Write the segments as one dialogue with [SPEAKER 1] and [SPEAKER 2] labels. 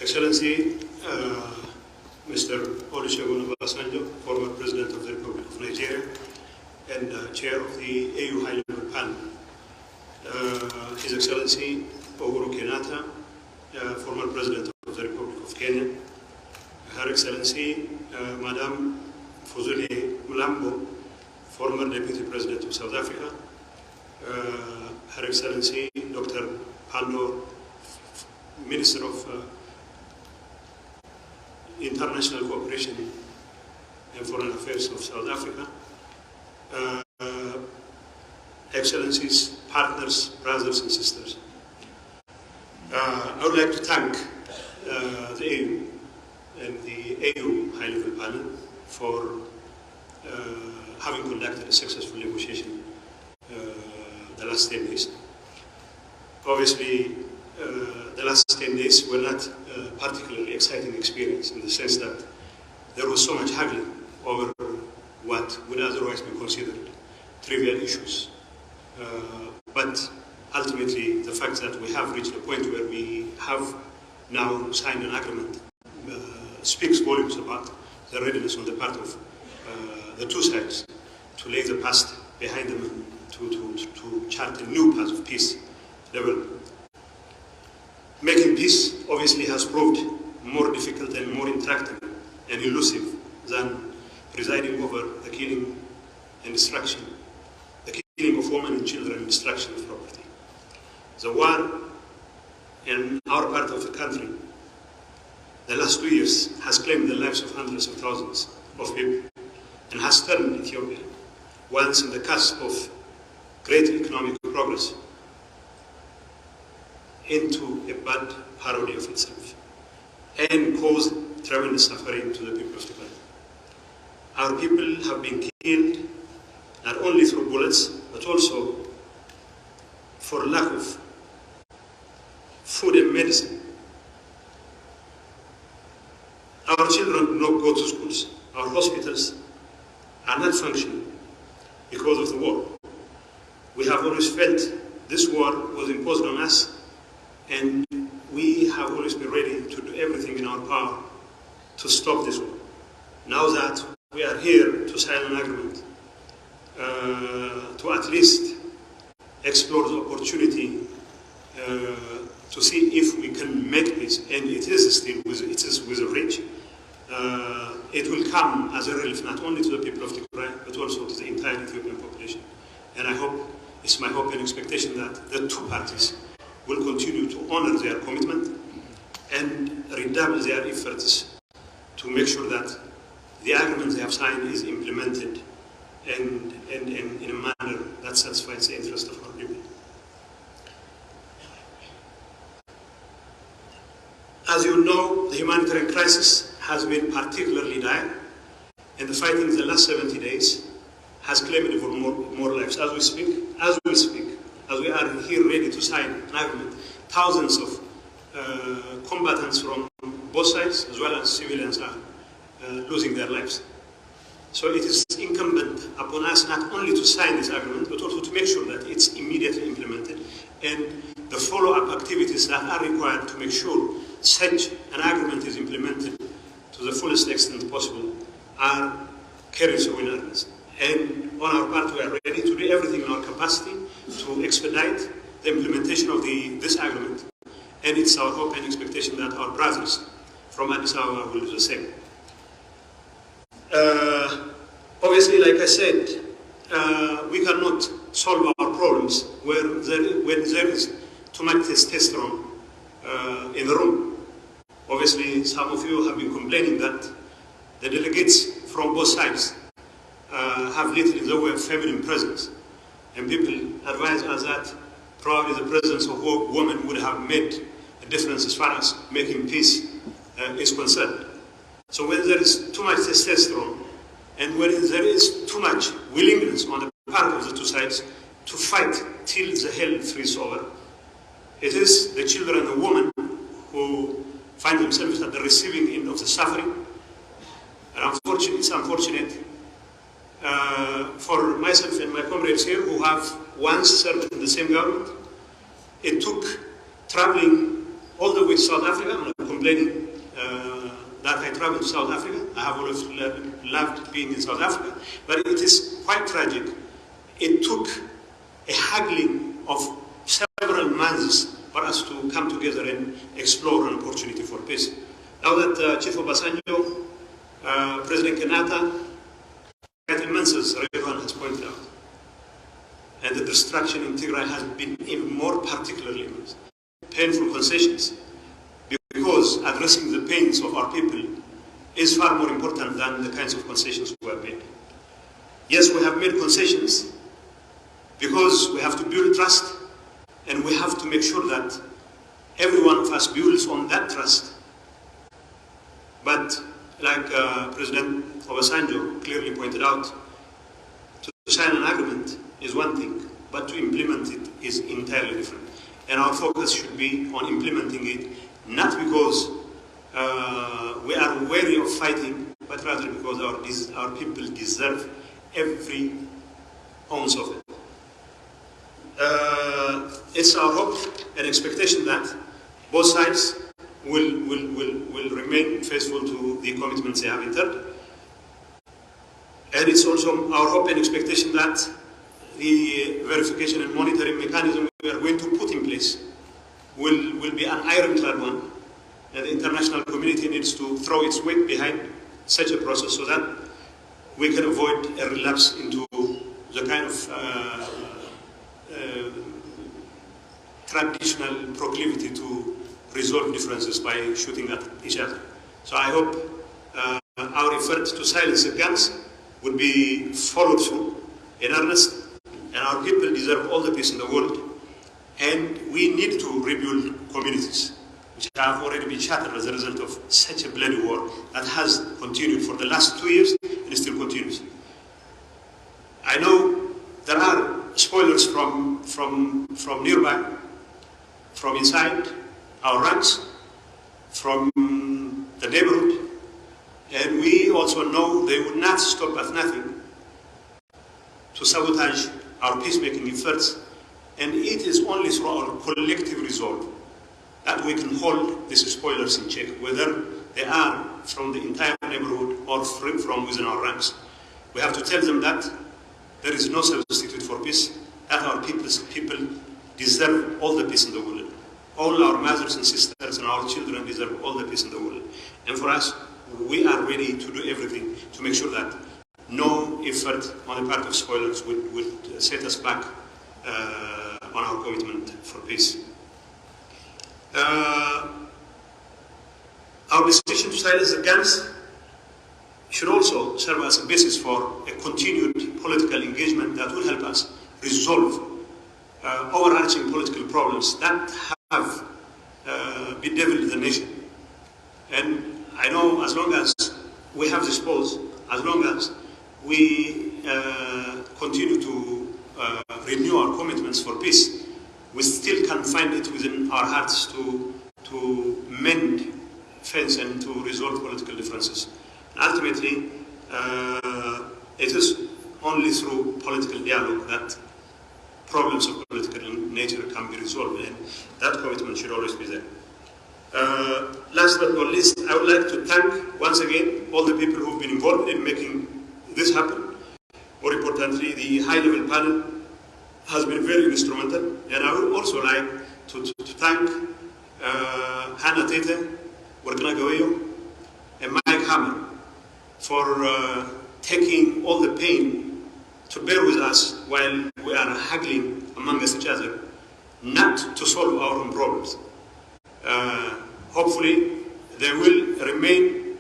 [SPEAKER 1] Excellency, Mr. Olusegun Obasanjo, former President of the Republic of Nigeria and Chair of the AU High-Level Panel. His Excellency Uhuru Kenyatta, former President of the Republic of Kenya. Her Excellency, Madam Fuzuli Mulambo, former Deputy President of South Africa. Her Excellency Dr. Palmer, Minister of International Cooperation and Foreign Affairs of South Africa. Excellencies, partners, brothers and sisters. I would like to thank the AU and the AU High-Level Panel for having conducted a successful negotiation the last 10 days. Obviously, the last 10 days were not a particularly exciting experience in the sense that there was so much haggling over what would otherwise be considered trivial issues. But ultimately, the fact that we have reached a point where we have now signed an agreement speaks volumes about the readiness on the part of the two sides to lay the past behind them and to chart a new path of peace development. Making peace obviously has proved more difficult and more intractable and elusive than presiding over the killing and destruction, the killing of women and children and destruction of property. The war in our part of the country, the last 2 years, has claimed the lives of hundreds of thousands of people and has turned Ethiopia, once in the cusp of great economic progress, into a bad parody of itself and caused tremendous suffering to the people of Tigray. Our people have been killed not only through bullets, but also for lack of food and medicine. Our children do not go to schools. Our hospitals are not functioning because of the war. We have always felt this war was imposed on us, and we have always been ready to do everything in our power to stop this war. Now that we are here to sign an agreement, to at least explore the opportunity to see if we can make peace, and it is still within reach. It will come as a relief not only to the people of Tigray, but also to the entire Ethiopian population. And I hope, it's my hope and expectation that the two parties will continue to honor their commitment and redouble their efforts to make sure that the agreement they have signed is implemented and in a manner that satisfies the interest of our people. As you know, the humanitarian crisis has been particularly dire, and the fighting in the last 70 days has claimed for more lives. As we speak, as we are here ready to sign an agreement, thousands of combatants from both sides, as well as civilians, are losing their lives. So it is incumbent upon us not only to sign this agreement, but also to make sure that it's immediately implemented, and the follow-up activities that are required to make sure such an agreement is implemented to the fullest extent possible are carried so in earnest. And on our part, we are ready to do everything in our capacity to expedite the implementation of this agreement. And it's our hope and expectation that our brothers from Addis Ababa will do the same. Obviously, like I said, we cannot solve our problems when there is too much testosterone in the room. Obviously, some of you have been complaining that the delegates from both sides have little in the way of feminine presence. And people advise us that probably the presence of women would have made a difference as far as making peace is concerned. So when there is too much testosterone, and when there is too much willingness on the part of the two sides to fight till the hell freezes over, it is the children and the women who find themselves at the receiving end of the suffering. And unfortunately, it's unfortunate for myself and my comrades here who have once served in the same government. It took traveling all the way to South Africa on a complaining that I traveled to South Africa. I have always loved being in South Africa, but it is quite tragic. It took a haggling of several months for us to come together and explore an opportunity for peace. Now that Chief Obasanjo, President Kenyatta, immense, as everyone has pointed out, and the destruction in Tigray has been even more particularly immense. Painful concessions, because addressing the pains of our people is far more important than the kinds of concessions we have made. Yes, we have made concessions because we have to build trust, and we have to make sure that every one of us builds on that trust. But like President Obasanjo clearly pointed out, to sign an agreement is one thing, but to implement it is entirely different. And our focus should be on implementing it, not because we are wary of fighting, but rather because our people deserve every ounce of it. It's our hope and expectation that both sides will remain faithful to the commitments they have entered. And it's also our hope and expectation that the verification and monitoring mechanism we are going to put in place will be an ironclad one, and the international community needs to throw its weight behind such a process so that we can avoid a relapse into the kind of traditional proclivity to resolve differences by shooting at each other. So I hope our effort to silence the guns will be followed through in earnest, and our people deserve all the peace in the world, and we need to rebuild communities which have already been shattered as a result of such a bloody war that has continued for the last 2 years and still continues. I know there are spoilers from nearby, from inside our ranks, from the neighborhood, and we also know they would not stop at nothing to sabotage our peacemaking efforts, and it is only through our collective resolve that we can hold these spoilers in check, whether they are from the entire neighborhood or from within our ranks. We have to tell them that there is no substitute for peace, that our people deserve all the peace in the world. All our mothers and sisters and our children deserve all the peace in the world. And for us, we are ready to do everything to make sure that no effort on the part of spoilers would set us back on our commitment for peace. Our decision to silence the guns should also serve as a basis for a continued political engagement that will help us resolve overarching political problems that have bedeviled the nation. And I know as long as we have this pause, as long as we continue to renew our commitments for peace, we still can find it within our hearts to mend fence and to resolve political differences. And ultimately, it is only through political dialogue that problems of political nature can be resolved, and that commitment should always be there. Last but not least, I would like to thank once again all the people who have been involved in making this happen. More importantly, the high-level panel has been very instrumental, and I would also like to thank Hannah Tete, Workna Gawayo, and Mike Hammer for taking all the pain to bear with us while we are haggling amongst each other, not to solve our own problems. Hopefully, they will remain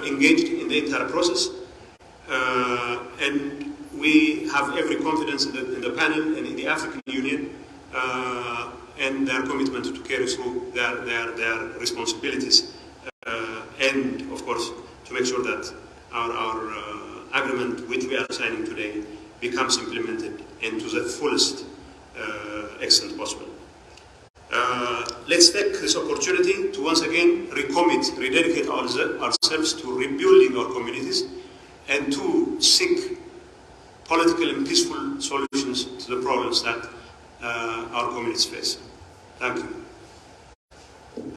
[SPEAKER 1] engaged in the entire process, and we have every confidence in the panel and in the African Union and their commitment to carry through their responsibilities, and of course to make sure that our agreement which we are signing today becomes implemented and to the fullest extent possible. Let's take this opportunity to once again rededicate ourselves to rebuilding our communities and to seek political and peaceful solutions to the problems that our communities face. Thank you.